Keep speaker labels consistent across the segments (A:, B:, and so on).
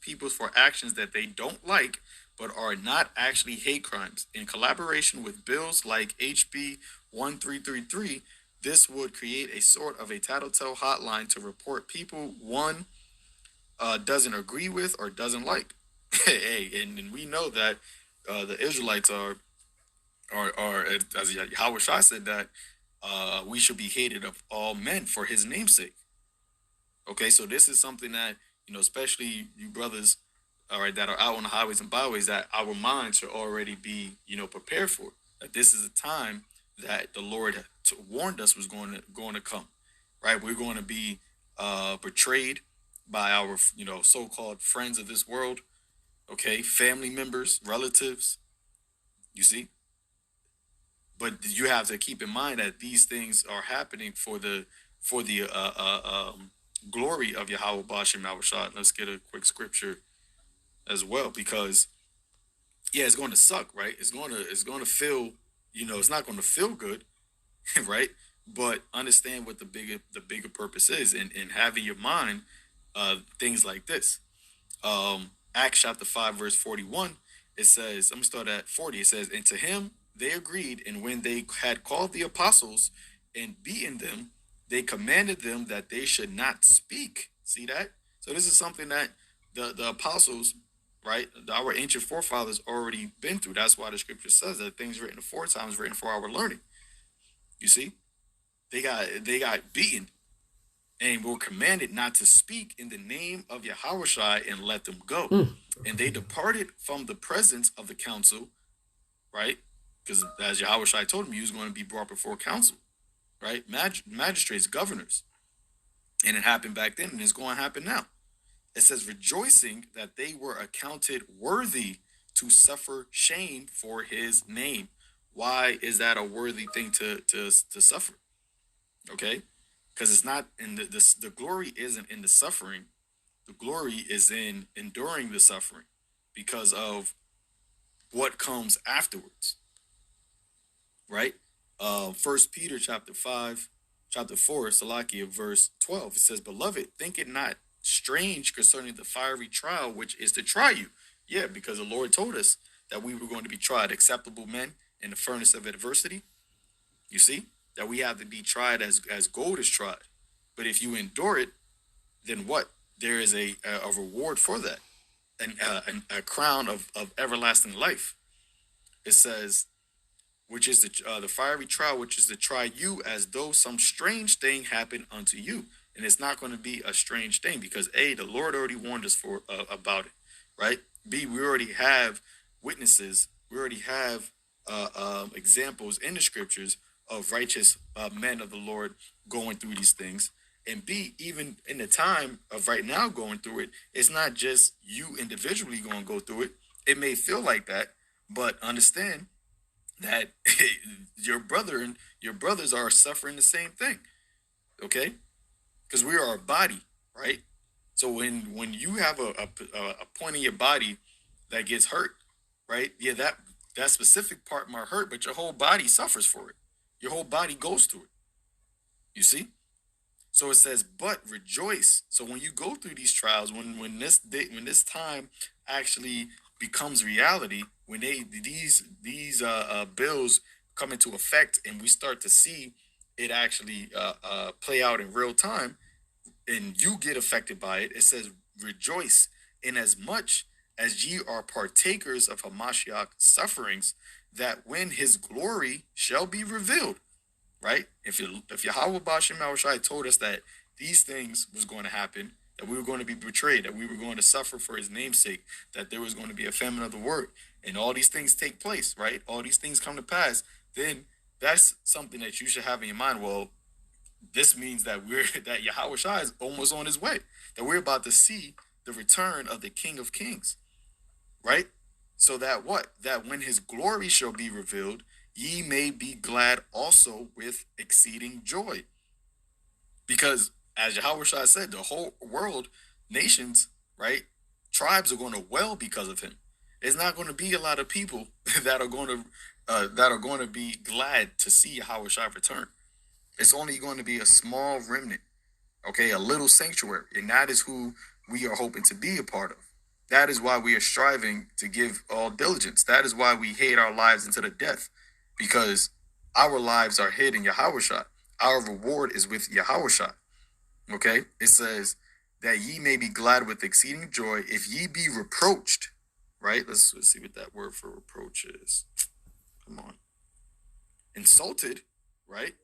A: people for actions that they don't like, but are not actually hate crimes. In collaboration with bills like HB 1333, this would create a sort of a tattletale hotline to report people one doesn't agree with or doesn't like. Hey, and we know that the Israelites are as Yahweh Shai said that we should be hated of all men for his namesake. Okay, so this is something that, especially you brothers, all right, that are out on the highways and byways, that our minds should already be, prepared for. That this is a time that the Lord warned us was going to come, right? We're going to be betrayed by our, so-called friends of this world, okay, family members, relatives. You see, but you have to keep in mind that these things are happening for the glory of Yahweh Bashim Awashad. Let's get a quick scripture as well, because yeah, it's going to suck, right? It's going to feel, it's not going to feel good, right? But understand what the bigger purpose is, and having your mind things like this. Acts chapter 5 verse 41. It says, let me start at 40. It says, and to him they agreed, and when they had called the apostles and beaten them, they commanded them that they should not speak. See that? So this is something that the apostles, right, our ancient forefathers already been through. That's why the scripture says that things written aforetime is written for our learning. You see, they got beaten and were commanded not to speak in the name of Yahushua and let them go. And they departed from the presence of the council, right? Because as Yahushua told him, he was going to be brought before council, right? Magistrates, governors. And it happened back then, and it's going to happen now. It says, rejoicing that they were accounted worthy to suffer shame for his name. Why is that a worthy thing to suffer? Okay? Because it's not in the glory isn't in the suffering. The glory is in enduring the suffering because of what comes afterwards. Right? First Peter chapter 4, Salakia, verse 12. It says, beloved, think it not strange concerning the fiery trial which is to try you. Yeah, because the Lord told us that we were going to be tried, acceptable men in the furnace of adversity. You see? That we have to be tried as gold is tried. But if you endure it, then what? There is a reward for that, and a crown of everlasting life. It says, which is the fiery trial, which is to try you as though some strange thing happened unto you. And it's not going to be a strange thing because A, the Lord already warned us about it, right? B, we already have witnesses. We already have examples in the scriptures of righteous men of the Lord going through these things. And B, even in the time of right now going through it, it's not just you individually going to go through it. It may feel like that, but understand that your brothers are suffering the same thing, okay? Because we are a body, right? So when you have a point in your body that gets hurt, right? Yeah, that specific part might hurt, but your whole body suffers for it. Your whole body goes through it. You see? So it says, but rejoice. So when you go through these trials, when this time actually becomes reality, when these bills come into effect and we start to see it actually play out in real time, and you get affected by it, it says, rejoice in as much as ye are partakers of Hamashiach sufferings, that when his glory shall be revealed. Right? If Yahweh Bashim Awashai told us that these things was going to happen, that we were going to be betrayed, that we were going to suffer for his namesake, that there was going to be a famine of the word, and all these things take place, right? All these things come to pass, then that's something that you should have in your mind. Well, this means that that Yahweh Shai is almost on his way, that we're about to see the return of the King of Kings, right? So that what? That when his glory shall be revealed, ye may be glad also with exceeding joy. Because as Yahweh Shai said, the whole world, nations, right, tribes are going to well because of him. There's not going to be a lot of people that are going to be glad to see Yahweh Shai return. It's only going to be a small remnant, okay, a little sanctuary, and that is who we are hoping to be a part of. That is why we are striving to give all diligence. That is why we hate our lives into the death, because our lives are hid in Yahushua. Our reward is with Yahushua. Okay? It says that ye may be glad with exceeding joy if ye be reproached. Right? Let's see what that word for reproach is. Come on. Insulted, right?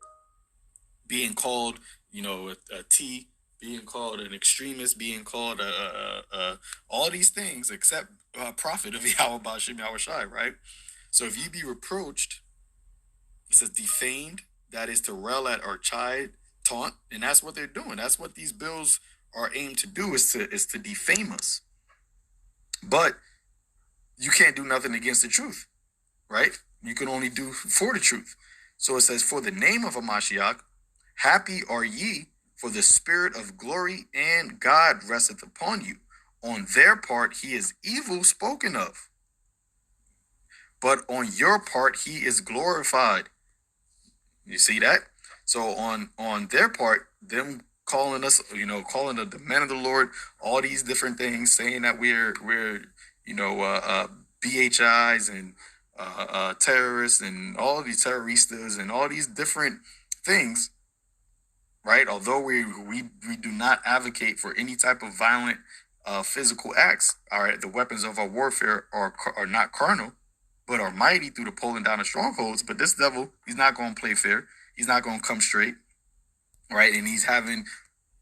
A: Being called, a T, being called an extremist, being called all these things except prophet of Yahweh Bashim Yahushai, right? So if you be reproached, it says defamed, that is to rail at or chide, taunt, and that's what they're doing. That's what these bills are aimed to do, is to defame us. But you can't do nothing against the truth, right? You can only do for the truth. So it says, for the name of a Mashiach, happy are ye, for the spirit of glory and God resteth upon you. On their part, he is evil spoken of, but on your part, he is glorified. You see that? So on their part, them calling us, calling the men of the Lord, all these different things, saying that we're BHIs and terrorists and all these terroristas and all these different things, right? Although we do not advocate for any type of violent physical acts, all right, the weapons of our warfare are not carnal, but are mighty through the pulling down of strongholds. But this devil, he's not going to play fair. He's not going to come straight, right? And he's having